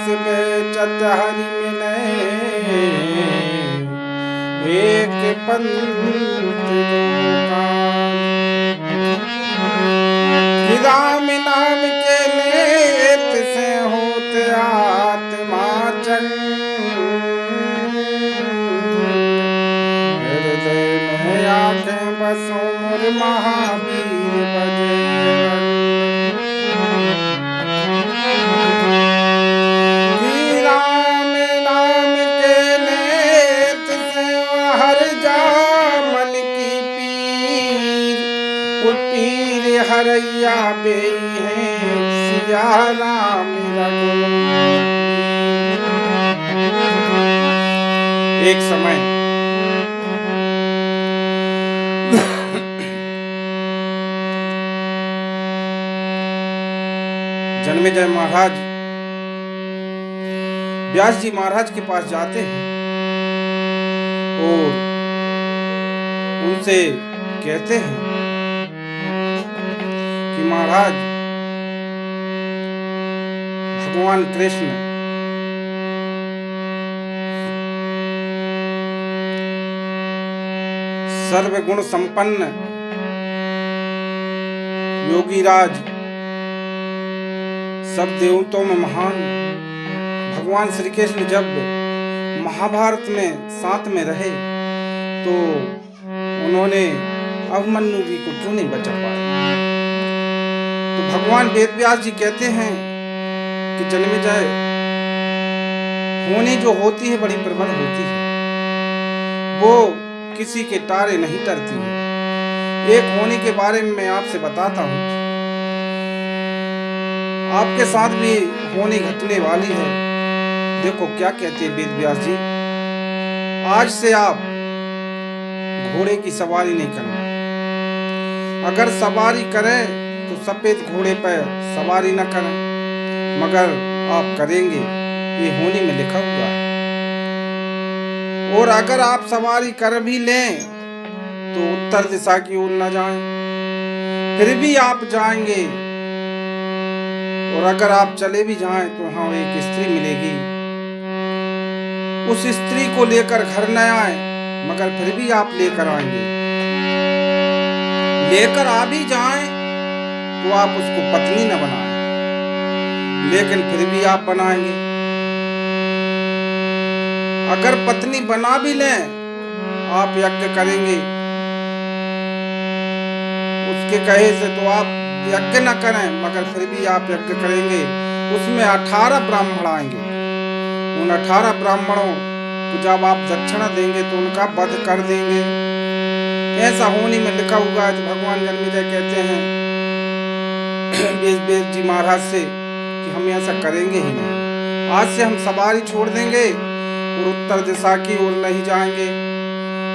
बेचत हरि मिले एक पंथ राम नाम के लेत से होत आत्मा चंग हृदय में आंखें बसो मोर महावीर बजरंग राम नाम के लेत से हर जा मन की पीर पीर हरैया बे है सिया राम रघुवीर। एक समय जन्मेजय महाराज व्यास जी महाराज के पास जाते हैं और उनसे कहते हैं कि महाराज भगवान कृष्ण सर्वगुण संपन्न योगीराज सब देवताओं में महान भगवान श्री कृष्ण जब महाभारत में साथ में रहे तो उन्होंने अभिमन्यु जी को क्यों नहीं बचा पाए। तो भगवान वेदव्यास जी कहते हैं कि जन्मेजय होनी जो होती है बड़ी प्रबल होती है, वो किसी के टारे नहीं टरती है। एक होनी के बारे में मैं आपसे बताता हूँ, आपके साथ भी होनी घटने वाली है। देखो क्या कहते हैं वेदव्यास जी, आज से आप घोड़े की सवारी नहीं करना, अगर सवारी करें तो सफेद घोड़े पर सवारी न करें, मगर आप करेंगे ये होनी में लिखा हुआ है। और अगर आप सवारी कर भी लें तो उत्तर दिशा की ओर न जाएं, फिर भी आप जाएंगे। और अगर आप चले भी जाएं तो वहां एक स्त्री मिलेगी, उस स्त्री को लेकर घर न आए, मगर फिर भी आप लेकर आएंगे। लेकर आ भी जाएं तो आप उसको पत्नी न बनाएं, लेकिन फिर भी आप बनाएंगे। अगर पत्नी बना भी लें, आप यज्ञ करेंगे उसके कहे से, तो आप यज्ञ न करें मगर फिर भी आप यज्ञ करेंगे। उसमें 18 ब्राह्मण आएंगे, उन 18 ब्राह्मणों को जब आप दक्षिणा देंगे तो उनका वध कर देंगे। ऐसा होनी में लिखा हुआ है। तो भगवान जन्मेजय कहते हैं वेद जी महाराज से कि हम ऐसा करेंगे ही नहीं, आज से हम सवारी छोड़ देंगे और उत्तर दिशा की ओर नहीं जाएंगे।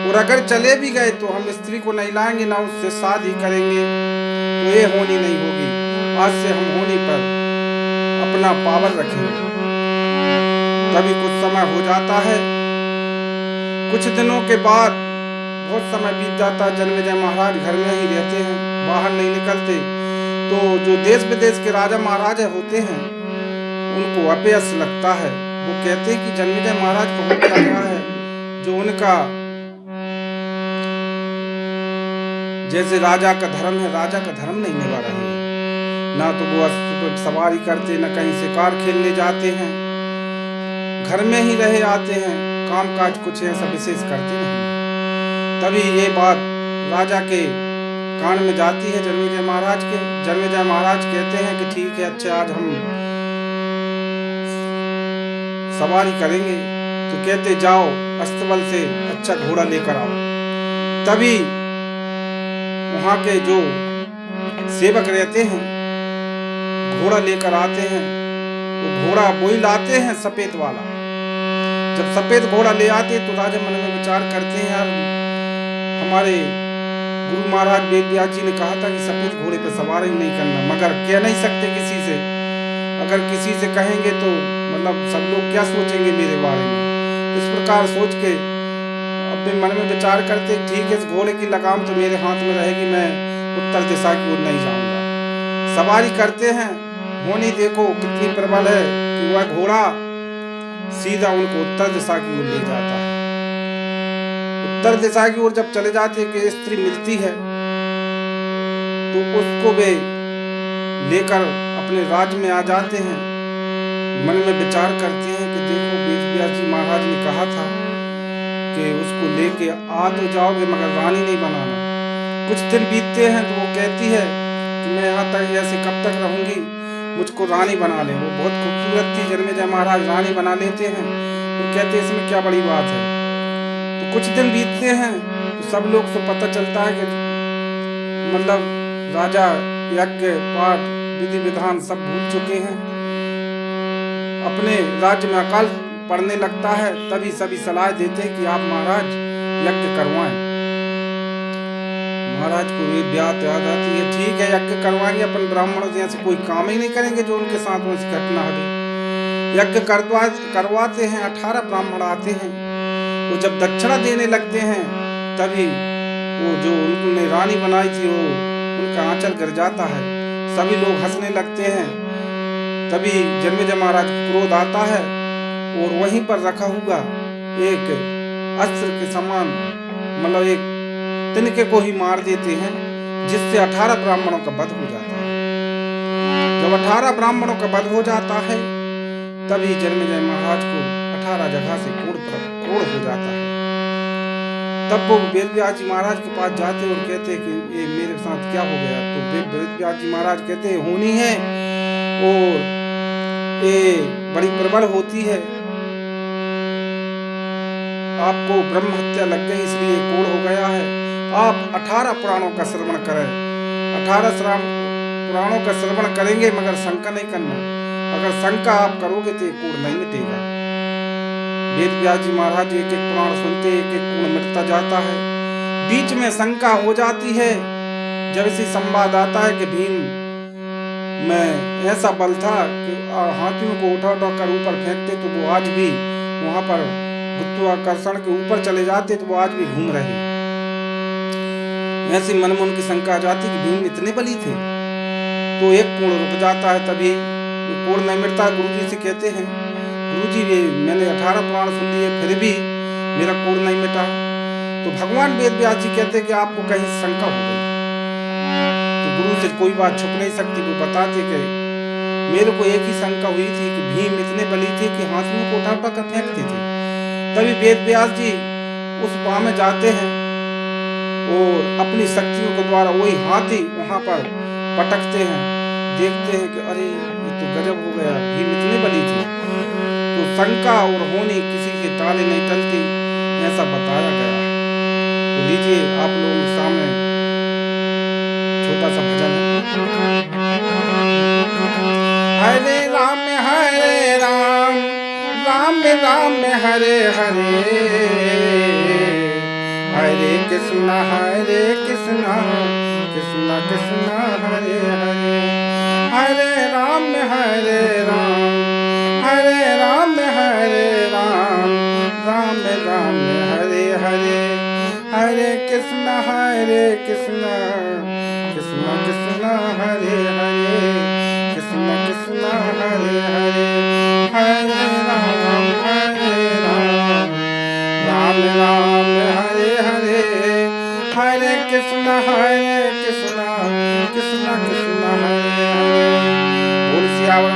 और अगर चले भी गए तो हम स्त्री को नहीं लाएंगे, ना उससे शादी करेंगे, तो ये होनी नहीं होगी। आज से हम होनी पर अपना पावर रखेंगे। तभी कुछ समय हो जाता है, कुछ दिनों के बाद बहुत समय बीत जाता है। जन्मेजय महाराज घर में ही रहते हैं, बाहर नहीं निकलते। तो जो देश विदेश के राजा महाराजा होते हैं उनको अपयश लगता है। वो कहते हैं कि जन्मेजय महाराज को हो क्या गया है, जो उनका जैसे राजा का धर्म है, राजा का धर्म नहीं निभा रहे हैं। ना तो वो सवारी करते, ना कहीं शिकार खेलने जाते हैं, घर में ही रहे आते हैं, काम काज कुछ ऐसा विशेष करते नहीं। तभी ये बात राजा के कान में जाती है जन्मेजय महाराज के। जन्मेजय महाराज कहते हैं कि ठीक है, अच्छा आज हम सवारी करेंगे। तो कहते जाओ अस्तबल से अच्छा घोड़ा लेकर आओ। तभी वहां के जो सेवक रहते हैं घोड़ा लेकर आते हैं। वो घोड़ा वही लाते हैं सफेद वाला। जब सफेद घोड़ा ले आते तो राजा मन में विचार करते हैं, यार हमारे गुरु महाराज वेदव्यास जी ने कहा था कि सफेद घोड़े पर सवारी नहीं करना, मगर कह नहीं सकते किसी से। अगर किसी से कहेंगे तो मतलब सब लोग क्या सोचेंगे मेरे बारे में। इस प्रकार सोच के अपने मन में विचार करते, ठीक है इस घोड़े की लगाम तो मेरे हाथ में रहेगी, मैं उत्तर दिशा की ओर नहीं जाऊंगा। सवारी करते हैं, होनी देखो कितनी प्रबल है कि कि वह घोड़ा सीधा उनको उत्तर दिशा की ओर ले जाता है। उत्तर दिशा की ओर जब चले जाते हैं कि स्त्री मिलती है तो उसको वे लेकर अपने राज्य में आ जाते हैं। मन में विचार करते हैं कि देखो वेद व्यास जी महाराज ने कहा था कि उसको लेके आ तो जाओगे मगर रानी नहीं बनाना। कुछ दिन बीतते हैं तो वो कहती है कि मैं यहाँ तक ऐसे कब तक रहूंगी, मुझको रानी बना ले। वो बहुत खूबसूरत थी, जन्मेजय महाराज रानी बना लेते हैं और कहते हैं इसमें क्या बड़ी बात है। तो कुछ दिन बीतते हैं तो सब लोग से पता चलता है कि मतलब राजा यज्ञ पाठ विधि विधान सब भूल चुके हैं, अपने राज्य में अकाल पड़ने लगता है। तभी सभी सलाह देते हैं कि आप महाराज यज्ञ करवाएं। महाराज को ये बात याद आती है, ठीक है यज्ञ करवाएंगे, अपन ब्राह्मणों से ऐसे कोई काम ही नहीं करेंगे जो उनके साथ में घटना हो। यज्ञ करवाते हैं, 18 ब्राह्मण आते हैं। वो जब दक्षिणा देने लगते हैं तभी वो जो उन्होंने रानी बनाई थी वो उनका आंचल गिर जाता है। सभी लोग हंसने लगते हैं। तभी जन्मेजय महाराज को क्रोध आता है और वहीं पर रखा हुआ एक अस्त्र के समान मतलब एक तिनके को ही मार देते हैं, जिससे 18 ब्राह्मणों का वध हो जाता है। जब 18 ब्राह्मणों का वध हो जाता है तभी जन्मेजय महाराज को 18 जगह से कोढ़ हो जाता है। तब वो वेद व्यास जी महाराज के पास जाते और कहते कि ये मेरे साथ क्या हो गया। तो वेद व्यास जी महाराज कहते हैं होनी है और ये बड़ी प्रबल होती है, आपको ब्रह्म हत्या लग गई इसलिए कोढ़ हो गया है। आप 18 पुराणों का श्रवण करें, 18 पुराणों का श्रवण करेंगे मगर शंका नहीं करना। अगर शंका आप करोगे तो ये कोढ़ नहीं मिटेगा। वेद व्यास जी महाराज एक एक पुराण सुनते, एक एक कोढ़ मिटता जाता है। बीच में शंका हो जाती है जब इसी संवाद आता है कि भीम में ऐसा बल था कि हाथियों को उठा उठा कर ऊपर फेंकते तो वो आज भी वहां पर गुरुत्वाकर्षण के ऊपर चले जाते तो वो आज भी घूम रहे। ऐसी मन में उनकी शंका आ जाती कि भीम इतने बली थे। तो एक कोढ़ रुक जाता है, तभी कोढ़ नहीं मिटता। गुरुजी से कहते हैं गुरुजी ये मैंने 18 पुराण सुन लिए फिर भी मेरा कोढ़ नहीं मिटा। तो भगवान वेद व्यास जी कहते हैं कि आपको कहीं शंका हो गई। तो गुरु से कोई बात छुप नहीं सकती। वो बताते कि मेरे को एक ही शंका हुई थी कि भीम इतने बली थे कि हाथियों को उठा उठा कर फेंकते थे। तभी वेद व्यास जी उस गांव में जाते हैं और अपनी शक्तियों के द्वारा वही हाथी वहां पर पटकते हैं। देखते हैं कि अरे ये तो गजब हो गया, भीम इतने बली थे। तो शंका और होनी किसी के ताले नहीं टलती, ऐसा बताया गया है। तो लीजिए आप लोगों के सामने छोटा सा भजन है। हरे राम राम राम हरे हरे, हरे कृष्णा कृष्णा कृष्णा हरे हरे। हरे राम राम राम हरे हरे, हरे कृष्णा कृष्णा कृष्णा हरे हरे, कृष्णा हरे हरे। हरे राम राम राम हरे हरे, हरे कृष्णा कृष्णा कृष्णा हरे हरे। बोल सियावर